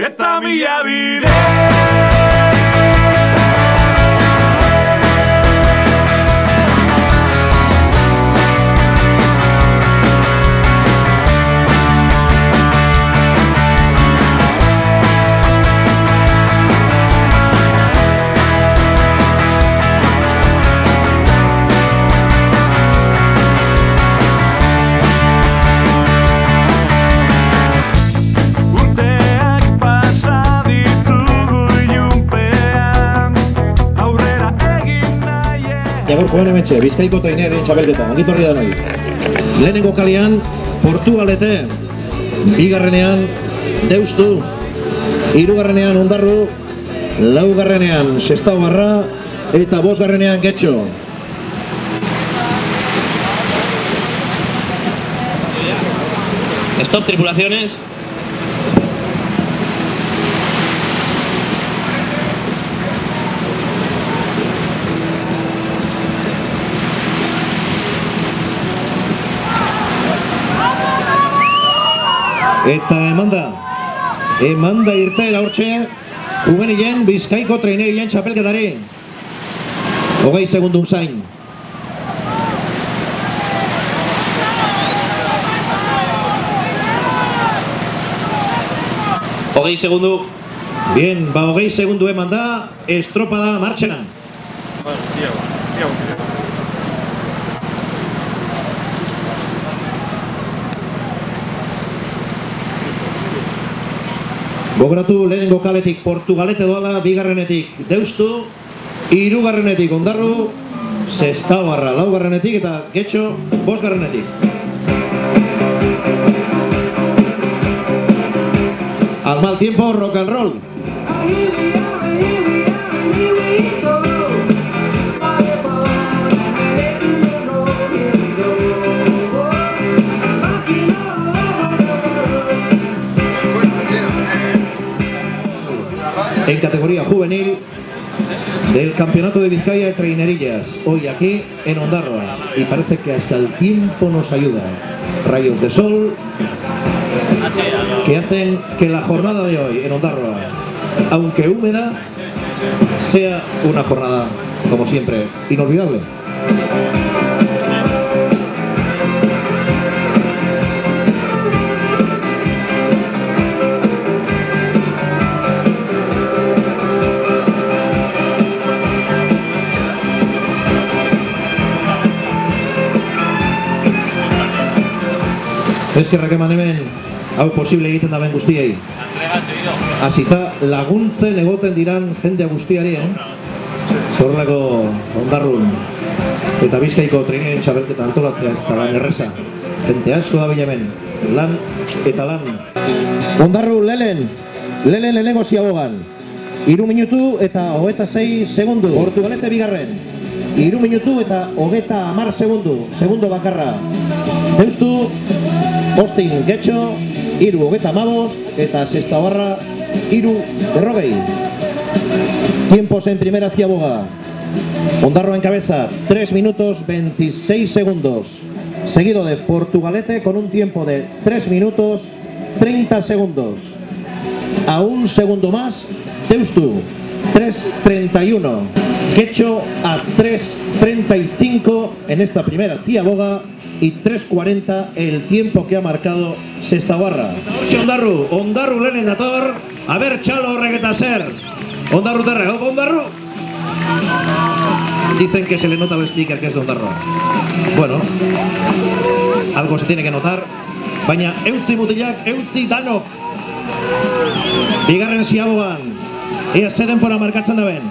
eta mila bide. Gaurkoan hementxe, Bizkaiko traineraren txapelketa, ongitorri da noi. Lehenengo kalean, Portugalete, bigarrenean, Deustu, hirugarrenean, Ondarru, laugarrenean, Sestaoarra, eta bosgarrenean, Getxo. Stop, tripulaciones. Eta emanda irteera hortxe, juvenilen Bizkaiko trainerien txapelketari. 20 segundun zain. Hogei segundu. Bien, 20 segundu eman da, estropada martxenan. Gogoratu lehenengo kaletik Portugalete doala, bigarrenetik Deustu, hirugarrenetik Ondarru, Sestaoarra laugarrenetik eta Getxo bosgarrenetik. Al mal tiempo, rock and roll. En categoría juvenil del Campeonato de Vizcaya de Trainerillas, hoy aquí en Ondarroa, y parece que hasta el tiempo nos ayuda. Rayos de sol que hacen que la jornada de hoy en Ondarroa, aunque húmeda, sea una jornada, como siempre, inolvidable. Eskerrak eman hemen, hau posible egiten daben guztiei. Hasita laguntzen egoten diran jendea guztiari, Zorlako Ondarrun eta Bizkaiko trainerien txapelketa antolatzea ez da lan erreza. Jente asko da hemen, lan eta lan. Ondarru lehenengo ziabogan. 3 minutu eta 26 segundu. Portugalete bigarren. 3 minutu eta 30 segundu. Segundo bakarra. Deustu, Ostin Getxo, 3:35 eta Sestaoarra 3:40. Tiempos en primera ciaboga. Ondarroa en cabeza, 3 minutos 26 segundos. Seguido de Portugalete con un tiempo de 3 minutos 30 segundos. A 1 segundo más, Deustu, 3:31. Getxo a 3:35 en esta primera ciaboga. Y 3:40 el tiempo que ha marcado Sestaoarra. Ondarru lehen dator, a ver txalo horrek eta zer. Ondarru terra, Ondarru. Dicen que se le nota al speaker que es de Ondarroa. Bueno, algo se tiene que notar. Baina eutzi mutilak, eutzi danok. Bigarren ziabogan, ea ze denpora markatzen da ben.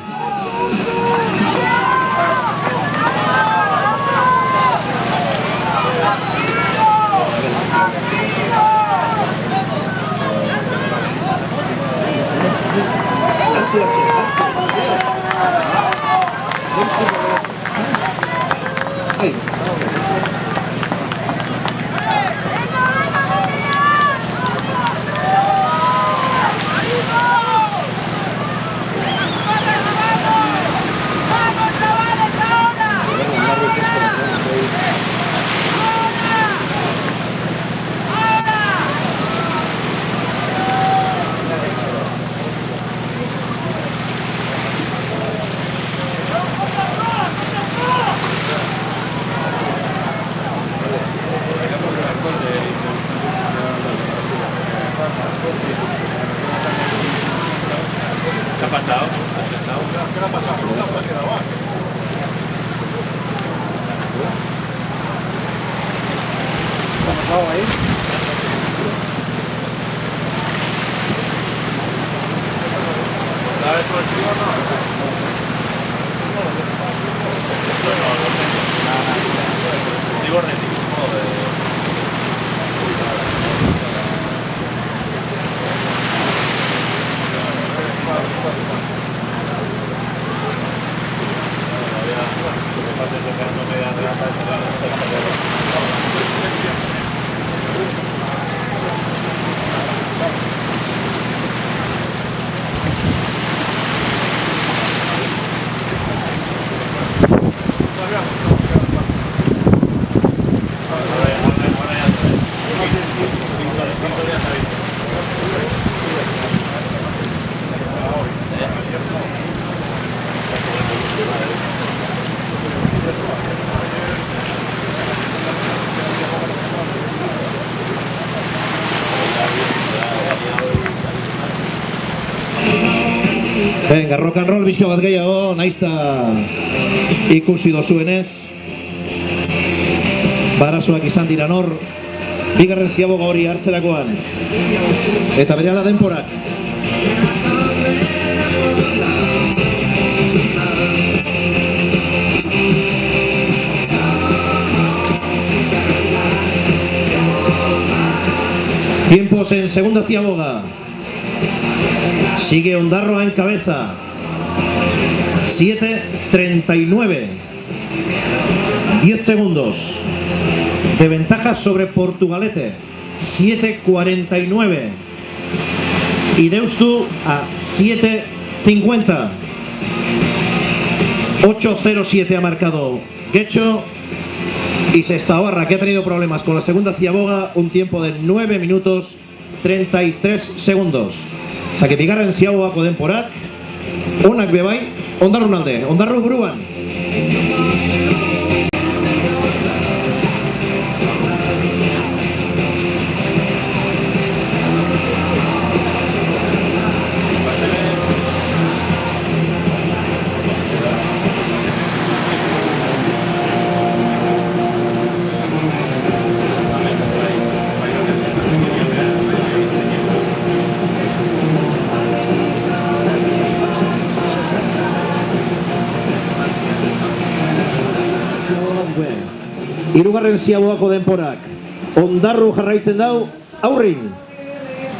Venga, rock and roll bizko bat gehiago, naizta ikusi dozuenez. Barasoak izan dira nor, bigarren ziaboga hori hartzerakoan. Eta berehala denporak. Tiempos en segunda ciaboga. Sigue Ondarroa en cabeza. 7:39. 10 segundos de ventaja sobre Portugalete. 7:49. Y Deustu a 7:50. 8:07 ha marcado Getxo. Y Sestaoarra, que ha tenido problemas con la segunda ciaboga, un tiempo de 9 minutos 33 segundos. O sea que bigarren ziabogako denporak, onak bebai, Ondarrun alde, Ondarru buruan. Hirugarren ziabogako denporak, Ondarru jarraitzen dau, aurrin.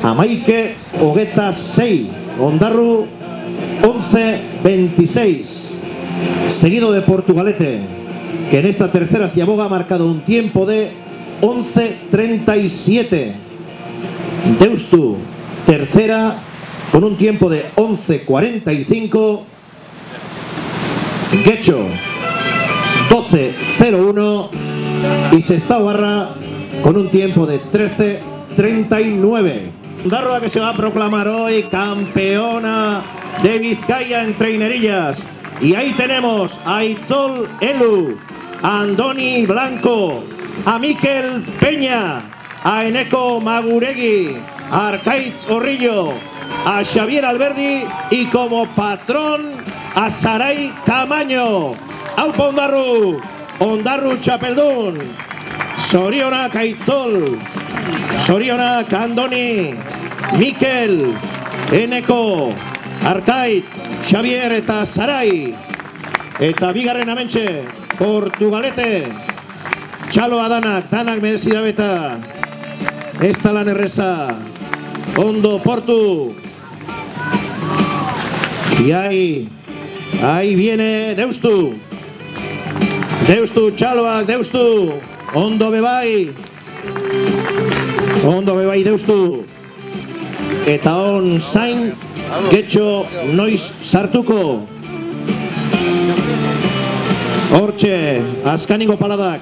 11:26, Ondarru 11:26. Seguido de Portugalete, que en esta tercera ciaboga ha marcado un tiempo de 11:37. Deustu, tercera, con un tiempo de 11:45. Getxo, 12:01. Y Sestaoarra con un tiempo de 13:39. Ondarroa, que se va a proclamar hoy campeona de Vizcaya en trainerillas. Y ahí tenemos a Itzol Elu, a Andoni Blanco, a Mikel Peña, a Eneko Maguregui, a Arkaitz Orrillo, a Xavier Alberdi y como patrón a Sarai Camaño. ¡Aupa Ondarru! Ondarru txapeldun, Zorionak Aitzol, Zorionak Andoni, Mikel, Eneko, Arkaitz, Xavier eta Sarai. Eta bigarren amentxe, Portugalete, txaloa danak merezi dabeta. Ez talan erreza, ondo Portu. Y ahí viene Deustu. Deustu, txaloak, Deustu, ondo bebai Deustu. Eta on zain, Getxo noiz sartuko. Hortxe, azkaningo paladak,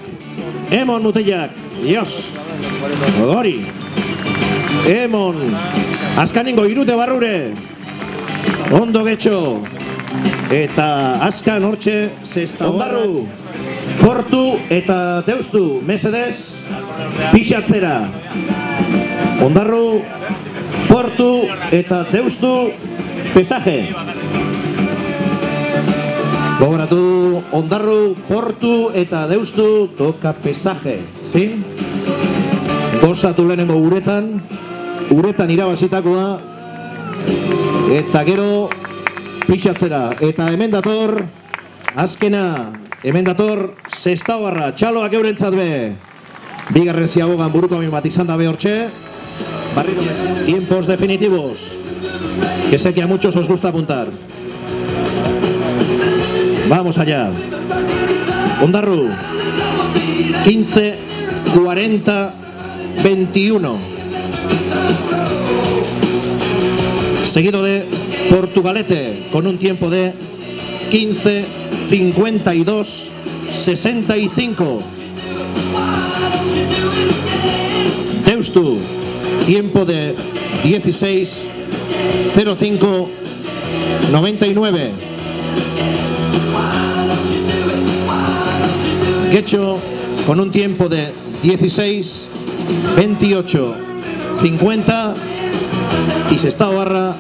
emon mutilak, Dios, odori. Emon, azkaningo irute barrure, ondo Getxo. Eta azkan hortxe, Sestaoarra. Portu eta Deustu, mesedez, pixatzera. Ondarru, Portu eta Deustu, pesaje. Gogoratu, Ondarru, Portu eta Deustu, toka pesaje, ¿sí? Gozatu lehenengo uretan irabazitakoa, eta gero pixatzera. Eta hemen dator, azkena, hemen dator, Sestaoarra, txaloak eurentzat be. Bigarren ziabogan buruko amin bat izan dabe hortxe. Tiempos definitivos, que sé que a muchos os gusta apuntar. Vamos allá. Ondarru, 15, 40, 21. Seguido de Portugalete, con un tiempo de 15, 52, 65. Deustu, tiempo de 16, 05, 99. Guecho, con un tiempo de 16, 28, 50. Y Sestaoarra,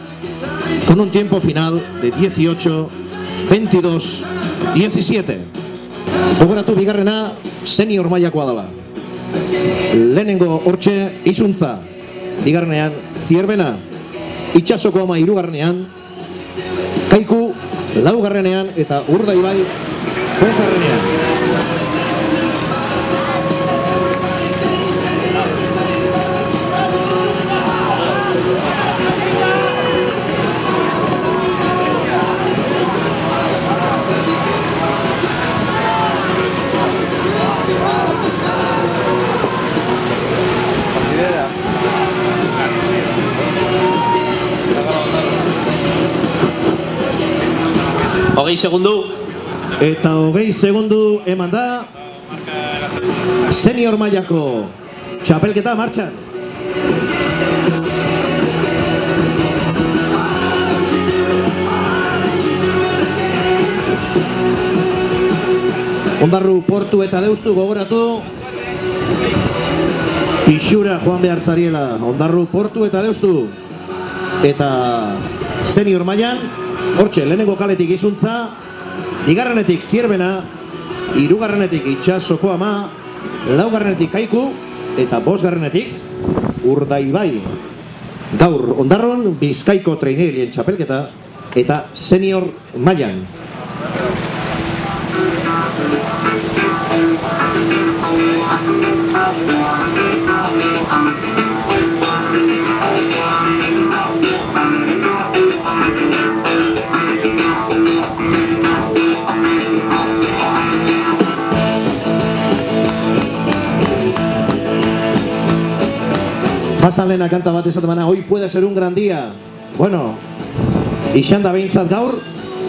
con un tiempo final de 18, 22, 17. Gogoratu bigarrena senior mailakoa dela. Lehenengo hortxe Izuntza, bigarrenean Zierbena, Itsasoko Ama hirugarrenean, Kaiku laugarrenean eta Urdaibai bosgarrenean. Hogei segundu. Eta 20 segundu eman da senior mailako txapelketa martxan. Ondarru, Portu eta Deustu gogoratu. Pixura joan behar zariela. Ondarru, Portu eta Deustu. Eta senior mailan hortxe, lehenengo kaletik Izuntza, bigarrenetik Zierbena, hirugarrenetik Itsasoko Ama, laugarrenetik Kaiku, eta bosgarrenetik Urdaibai. Gaur Ondarron Bizkaiko trainerien txapelketa eta senior mailan. Pasalena kanta bat esatemana, hoy puede ser un gran día. Bueno, izan da behintzat gaur,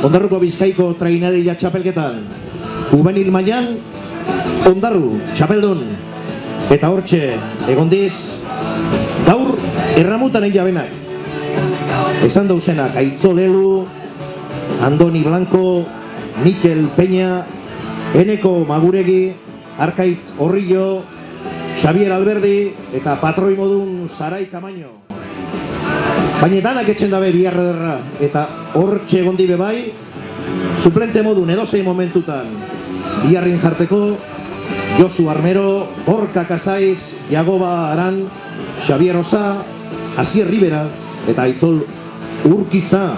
Ondarruko Bizkaiko traineria txapelketan. Juvenil mailan, Ondarru, txapeldun. Eta hortxe, egondiz, gaur erramutaren jabenak. Esan dauzenak, Aitzo Lelu, Andoni Blanco, Mikel Peña, Eneko Maguregi, Arkaitz Horrillo, Xavier Alberdi eta patroi modun Sarai Kamaino. Baina danak etxen dabe biharre derra eta hortxe gondi bebai, suplente modun edozein momentutan biharrin jarteko Josu Armero, Gorka Kasaiz, Jagoba Aran, Xavier Osa, Asier Rivera eta Aitzol Urkiza.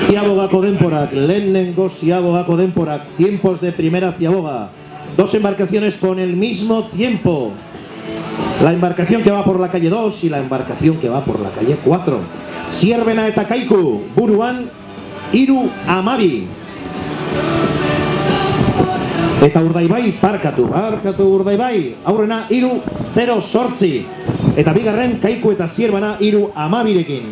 Ziabogako denporak, lehenengo ziabogako denporak, tiempos de primera ziaboga. Dos embarcaciones con el mismo tiempo. La embarcación que va por la calle 2 y la embarcación que va por la calle 4. Zierbena eta Kaiku, buruan, Hiru Amabi. Eta Urdaibai parkatu Urdaibai. Aurrena Hiru 0-8. Eta bigarren Kaiku eta Zierbena Hiru Amabirekin.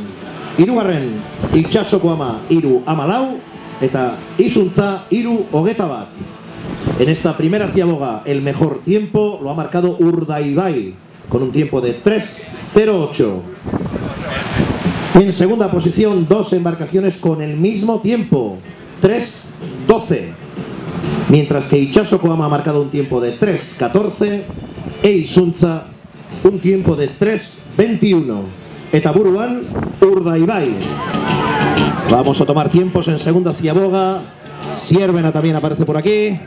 Hirugarren Itsasoko Ama Hiru Amalau. Eta Izuntza Hiru 21. En esta primera ciaboga, el mejor tiempo lo ha marcado Urdaibai, con un tiempo de 3:08. En segunda posición, dos embarcaciones con el mismo tiempo, 3:12. Mientras que Itsasoko Ama ha marcado un tiempo de 3:14 e Izuntza un tiempo de 3:21. Eta buruan, Urdaibai. Vamos a tomar tiempos en segunda ciaboga. Zierbena también aparece por aquí.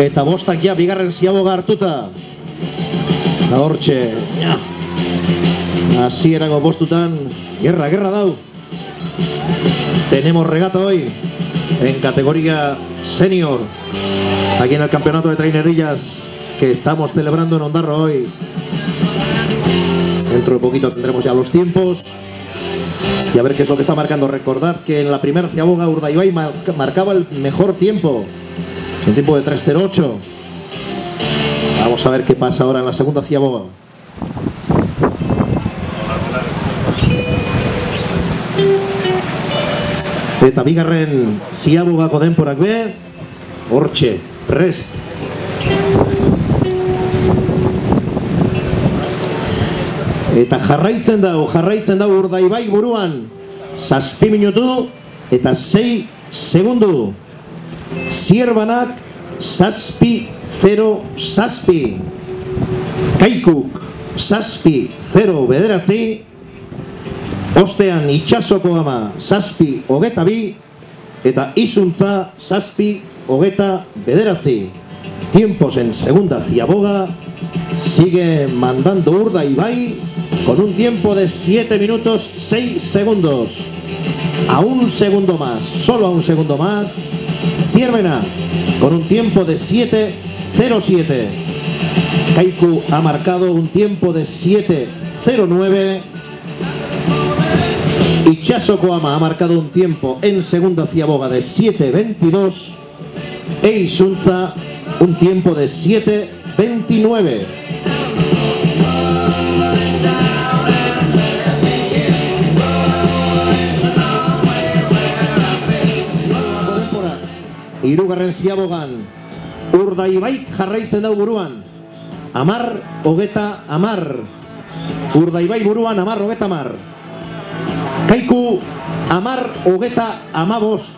Eta bostak ja bigarren ziaboga hartuta. Eta hortxe, hasierako bostutan, guerra dau. Tenemos regata hoy en categoría senior, aquí en el campeonato de trainerillas que estamos celebrando en Ondarro hoy. Dentro de poquito tendremos ya los tiempos y a ver qué es lo que está marcando. Recordad que en la primera ciaboga Urdaibai marcaba el mejor tiempo, un tiempo de 3:08. Vamos a ver qué pasa ahora en la segunda ciaboga. Eta bigarren ziabogako denporak be, hortxe, prest. Eta jarraitzen dau Urdaibai buruan, 7 minutu eta 6 segundu. Zierbanak 7:07. Kaikuk 7:09. Ostean Itxasoko Ama 7:22 eta Izuntza 7:29. Tiempos en segunda ciaboga. Sigue mandando Urdaibai con un tiempo de 7 minutos 6 segundos. A un segundo más, solo a un segundo más. Zierbena con un tiempo de 7:07. Kaiku ha marcado un tiempo de 7:09. Itxasoko Ama ha marcado un tiempo en segunda ciaboga de 7:22 e Izuntza un tiempo de 7:29. Hirugarren ziabogan Urdaibai jarraitzen dau buruan 10:30. Urdaibai buruan 10:30. Kaiku 10:35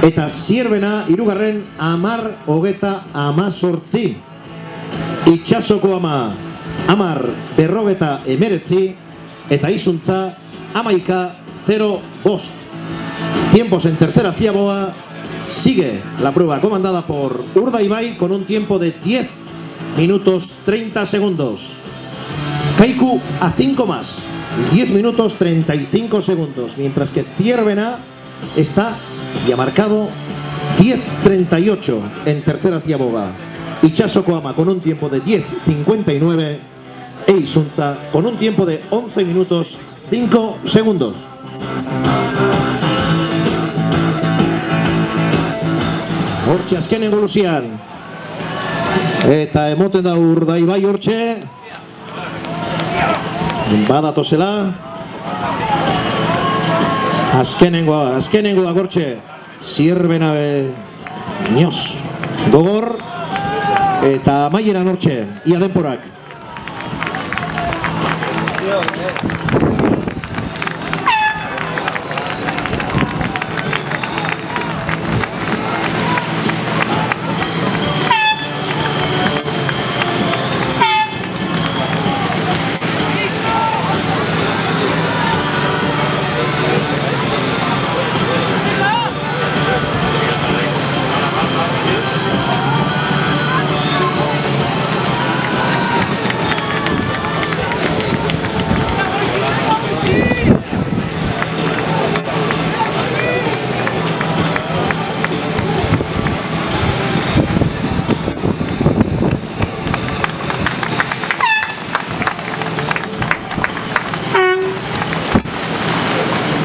eta Zierbena hirugarren 10:18. Itxasoko Ama 10:49 eta Izuntza 11:05. Tiempos en tercera ciaboga. Sigue la prueba comandada por Urdaibai con un tiempo de 10 minutos 30 segundos. Kaiku a 5 más. 10 minutos 35 segundos, mientras que Zierbena está ya marcado 10:38 en tercera ciaboga. Itxasoko Ama con un tiempo de 10:59 e Izuntza con un tiempo de 11 minutos 5 segundos. Hortxe azkenengo luzian. Eta emoten da Urdaibai hortxe. Badatozela. Azkenengoa gortxe. Zierbena nioz. Gogor. Eta amaieran hortxe. Ia denporak.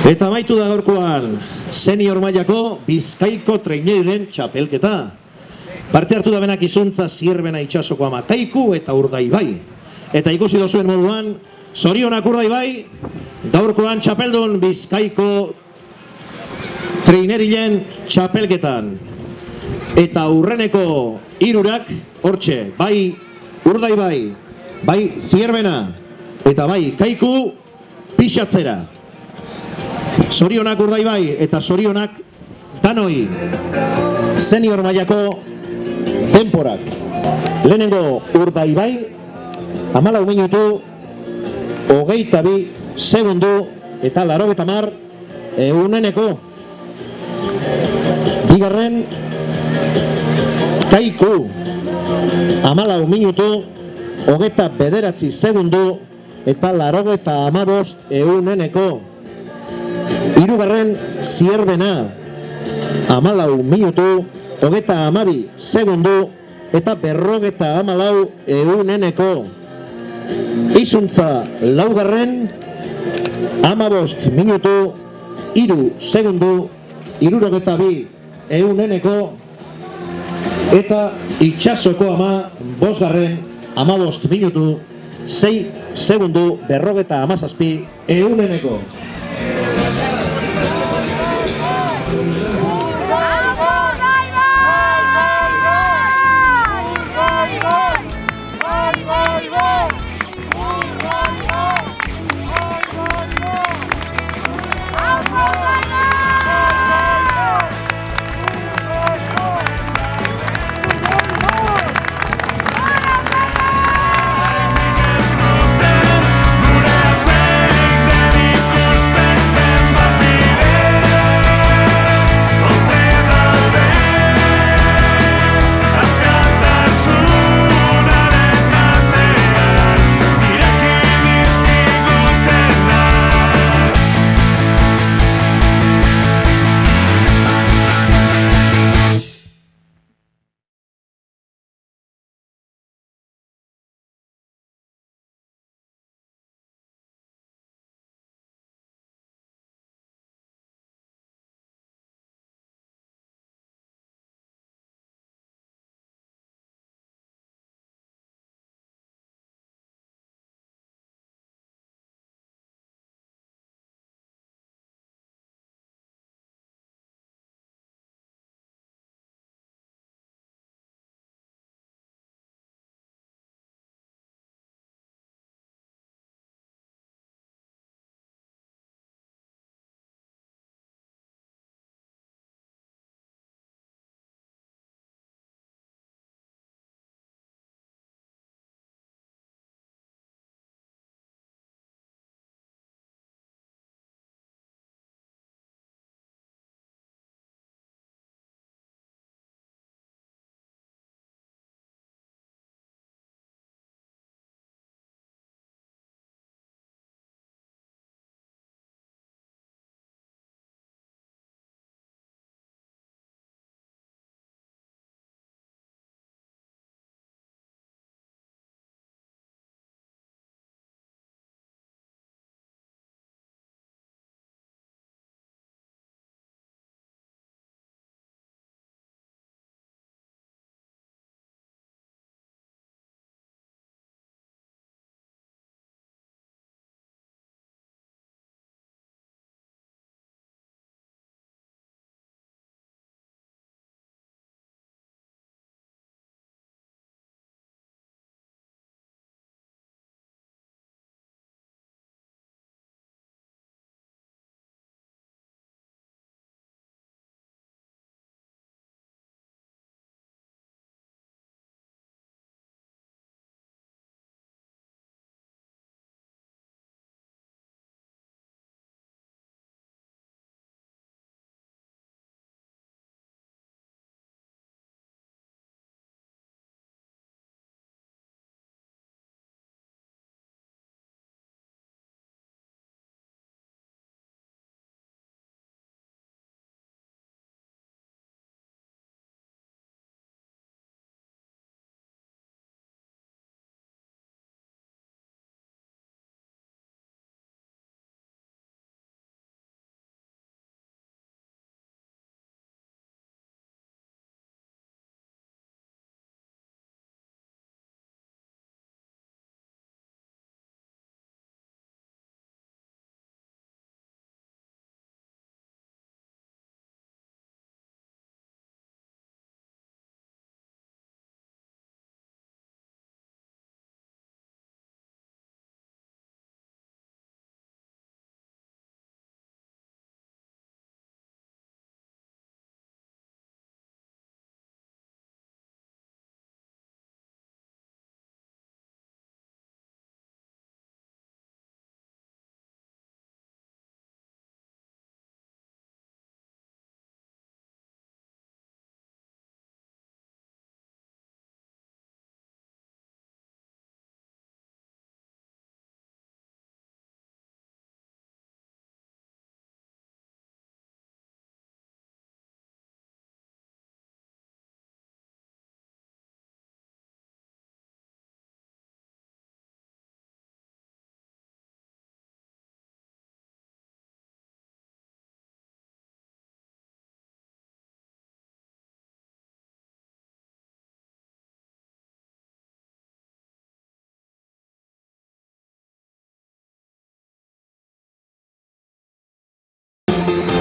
Eta amaitu da gaurkoan senior mailako Bizkaiko traineriren txapelketa. Parte hartu da benak Izuntza, Zierbena, Itxasoko Ama, Kaiku eta Urdaibai. Eta ikusi dozuen moduan, zorionak Urdaibai, gaurkoan txapeldun Bizkaiko traineriren txapelketan. Eta urreneko hirurak hortxe, bai Urdaibai, bai Zierbena eta bai Kaiku pixatzera. Zorionak Urdaibai eta zorionak danoi. Senior mailako denporak. Lehenengo Urdaibai 14 minutu 22 segundu eta 80 uneneko. Bigarren Bizkaiku 14 minutu, 29 segundu eta 95 ehuneneko. Hirugarren Zierbena 14 minutu, 32 segundu eta 54 ehuneneko. Izuntza laugarren 15 minutu, 3 segundu, 62 ehuneneko. Eta Itsasoko ama bosgarren 15 minutu, 6 segundu, 57 ehuneneko.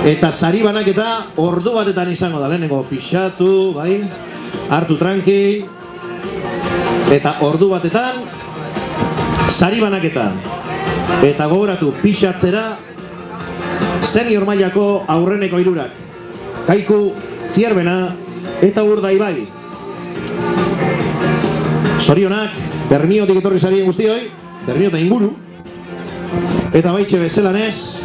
Eta sari banaketa ordu batetan izango da, lehenengo pixatu, bai, hartu tranqui, eta ordu batetan sari banaketa. Eta gogoratu pixatzera senior mailako aurreneko hirurak. Kaiku, Zierbena eta Urdaibai. Sorionak, Bermiotik etorri zarien guztioi, Bermio eta inguru. Eta baitxe bezelanez,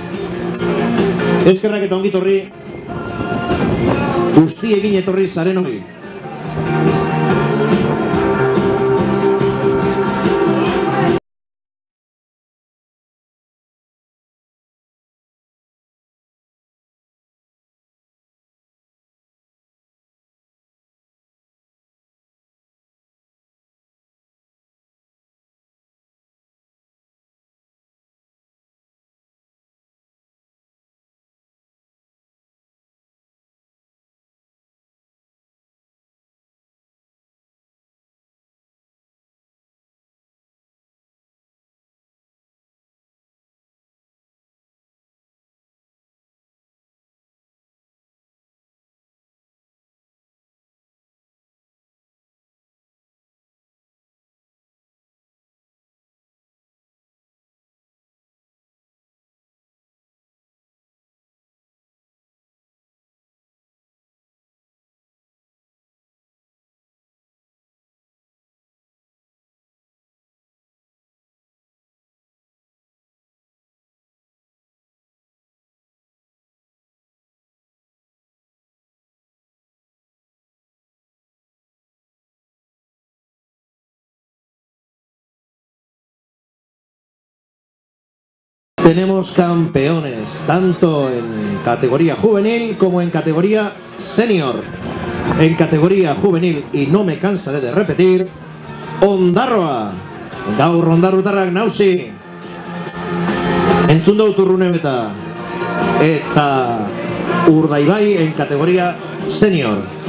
eskerrak eta ongitorri guztiekin etorri zaren hori. Tenemos campeones, tanto en categoría juvenil como en categoría senior. En categoría juvenil, y no me cansaré de repetir, Ondarroa. Gaur ondarrutarrak nausi. Entzun dut urrune beta. Eta Urdaibai en categoría senior.